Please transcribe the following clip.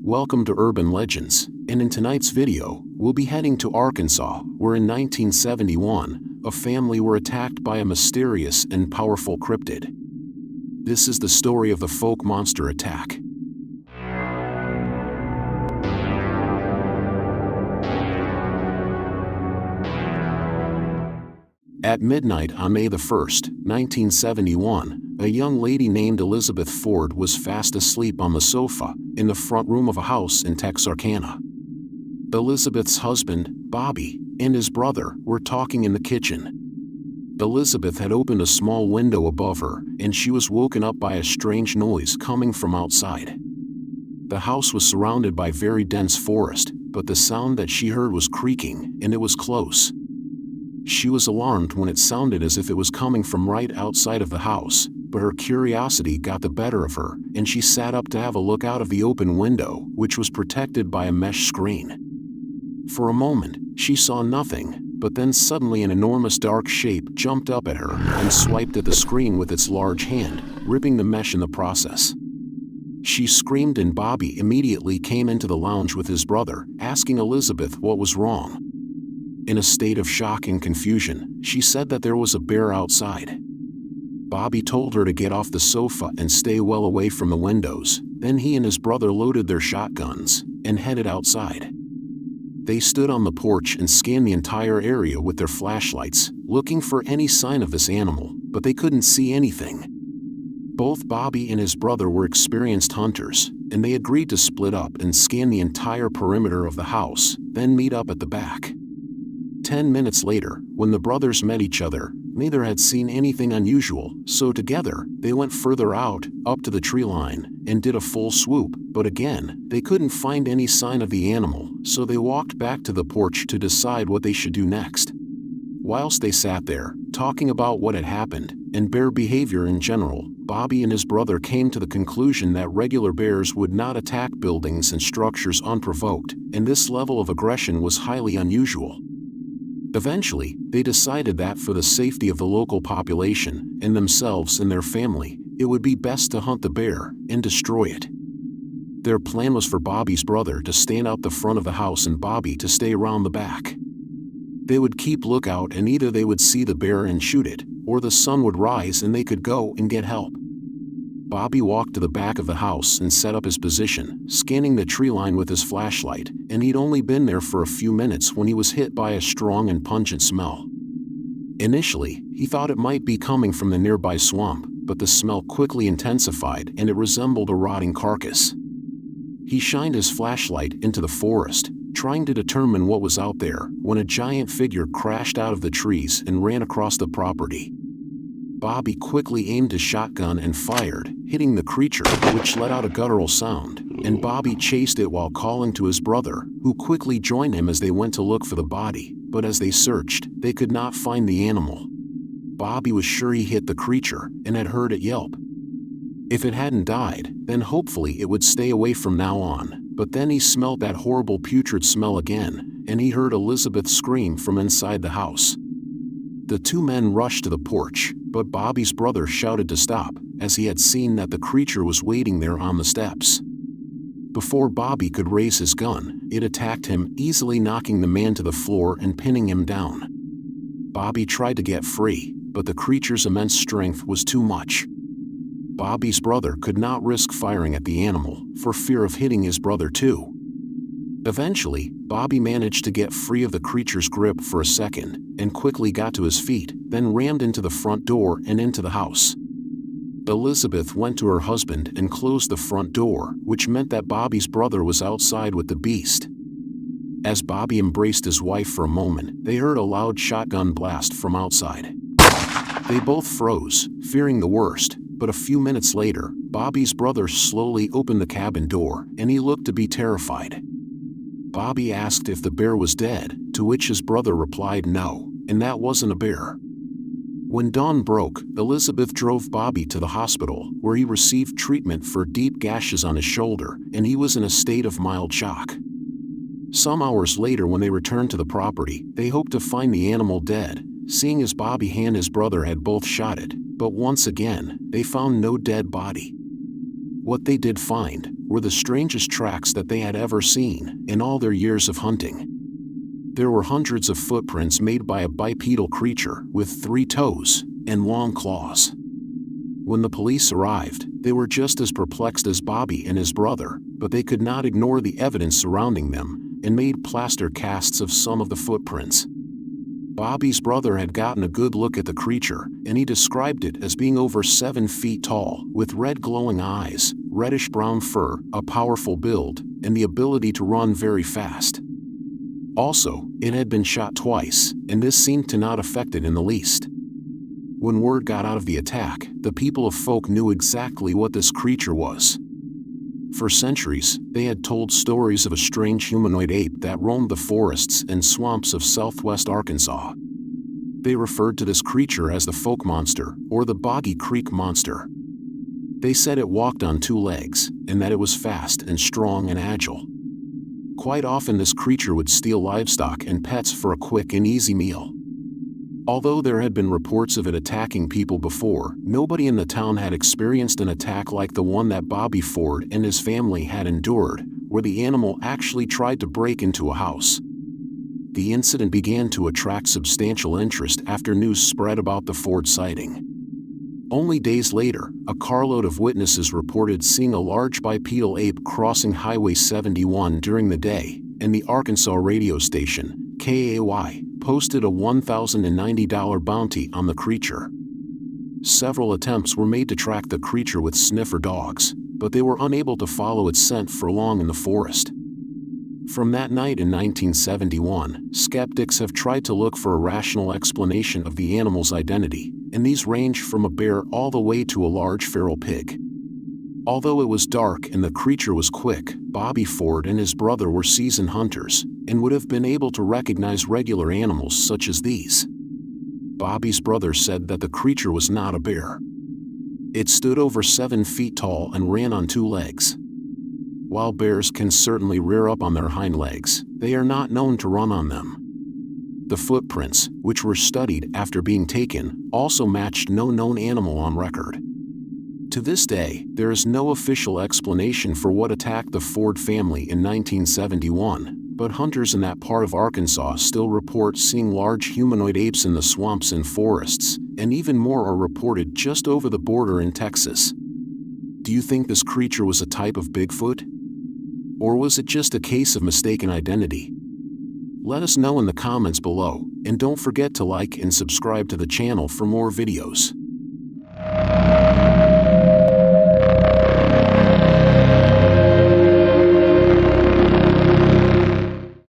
Welcome to Urban Legends, and in tonight's video, we'll be heading to Arkansas, where in 1971, a family were attacked by a mysterious and powerful cryptid. This is the story of the Fouke Monster Attack. At midnight on May 1, 1971, a young lady named Elizabeth Ford was fast asleep on the sofa in the front room of a house in Texarkana. Elizabeth's husband, Bobby, and his brother were talking in the kitchen. Elizabeth had opened a small window above her, and she was woken up by a strange noise coming from outside. The house was surrounded by very dense forest, but the sound that she heard was creaking, and it was close. She was alarmed when it sounded as if it was coming from right outside of the house, but her curiosity got the better of her, and she sat up to have a look out of the open window, which was protected by a mesh screen. For a moment, she saw nothing, but then suddenly an enormous dark shape jumped up at her and swiped at the screen with its large hand, ripping the mesh in the process. She screamed, and Bobby immediately came into the lounge with his brother, asking Elizabeth what was wrong. In a state of shock and confusion, she said that there was a bear outside. Bobby told her to get off the sofa and stay well away from the windows. Then he and his brother loaded their shotguns and headed outside. They stood on the porch and scanned the entire area with their flashlights, looking for any sign of this animal, but they couldn't see anything. Both Bobby and his brother were experienced hunters, and they agreed to split up and scan the entire perimeter of the house, then meet up at the back. 10 minutes later, when the brothers met each other, neither had seen anything unusual, so together, they went further out, up to the tree line, and did a full swoop, but again, they couldn't find any sign of the animal, so they walked back to the porch to decide what they should do next. Whilst they sat there, talking about what had happened, and bear behavior in general, Bobby and his brother came to the conclusion that regular bears would not attack buildings and structures unprovoked, and this level of aggression was highly unusual. Eventually, they decided that for the safety of the local population, and themselves and their family, it would be best to hunt the bear and destroy it. Their plan was for Bobby's brother to stand out the front of the house and Bobby to stay around the back. They would keep lookout, and either they would see the bear and shoot it, or the sun would rise and they could go and get help. Bobby walked to the back of the house and set up his position, scanning the tree line with his flashlight, and he'd only been there for a few minutes when he was hit by a strong and pungent smell. Initially, he thought it might be coming from the nearby swamp, but the smell quickly intensified and it resembled a rotting carcass. He shined his flashlight into the forest, trying to determine what was out there, when a giant figure crashed out of the trees and ran across the property. Bobby quickly aimed his shotgun and fired, hitting the creature, which let out a guttural sound, and Bobby chased it while calling to his brother, who quickly joined him as they went to look for the body, but as they searched, they could not find the animal. Bobby was sure he hit the creature and had heard it yelp. If it hadn't died, then hopefully it would stay away from now on, but then he smelled that horrible putrid smell again, and he heard Elizabeth scream from inside the house. The two men rushed to the porch, but Bobby's brother shouted to stop, as he had seen that the creature was waiting there on the steps. Before Bobby could raise his gun, it attacked him, easily knocking the man to the floor and pinning him down. Bobby tried to get free, but the creature's immense strength was too much. Bobby's brother could not risk firing at the animal, for fear of hitting his brother too. Eventually, Bobby managed to get free of the creature's grip for a second, and quickly got to his feet, then rammed into the front door and into the house. Elizabeth went to her husband and closed the front door, which meant that Bobby's brother was outside with the beast. As Bobby embraced his wife for a moment, they heard a loud shotgun blast from outside. They both froze, fearing the worst, but a few minutes later, Bobby's brother slowly opened the cabin door, and he looked to be terrified. Bobby asked if the bear was dead, to which his brother replied no, and that wasn't a bear. When dawn broke, Elizabeth drove Bobby to the hospital, where he received treatment for deep gashes on his shoulder, and he was in a state of mild shock. Some hours later, when they returned to the property, they hoped to find the animal dead, seeing as Bobby and his brother had both shot it, but once again, they found no dead body. What they did find were the strangest tracks that they had ever seen in all their years of hunting. There were hundreds of footprints made by a bipedal creature with 3 toes and long claws. When the police arrived, they were just as perplexed as Bobby and his brother, but they could not ignore the evidence surrounding them and made plaster casts of some of the footprints. Bobby's brother had gotten a good look at the creature, and he described it as being over 7 feet tall, with red glowing eyes, reddish-brown fur, a powerful build, and the ability to run very fast. Also, it had been shot twice, and this seemed to not affect it in the least. When word got out of the attack, the people of Fouke knew exactly what this creature was. For centuries, they had told stories of a strange humanoid ape that roamed the forests and swamps of southwest Arkansas. They referred to this creature as the Fouke Monster, or the Boggy Creek Monster. They said it walked on 2 legs, and that it was fast and strong and agile. Quite often this creature would steal livestock and pets for a quick and easy meal. Although there had been reports of it attacking people before, nobody in the town had experienced an attack like the one that Bobby Ford and his family had endured, where the animal actually tried to break into a house. The incident began to attract substantial interest after news spread about the Ford sighting. Only days later, a carload of witnesses reported seeing a large bipedal ape crossing Highway 71 during the day, and the Arkansas radio station, KAY, posted a $1,090 bounty on the creature. Several attempts were made to track the creature with sniffer dogs, but they were unable to follow its scent for long in the forest. From that night in 1971, skeptics have tried to look for a rational explanation of the animal's identity, and these range from a bear all the way to a large feral pig. Although it was dark and the creature was quick, Bobby Ford and his brother were seasoned hunters and would have been able to recognize regular animals such as these. Bobby's brother said that the creature was not a bear. It stood over 7 feet tall and ran on 2 legs. While bears can certainly rear up on their hind legs, they are not known to run on them. The footprints, which were studied after being taken, also matched no known animal on record. To this day, there is no official explanation for what attacked the Ford family in 1971, but hunters in that part of Arkansas still report seeing large humanoid apes in the swamps and forests, and even more are reported just over the border in Texas. Do you think this creature was a type of Bigfoot? Or was it just a case of mistaken identity? Let us know in the comments below, and don't forget to like and subscribe to the channel for more videos.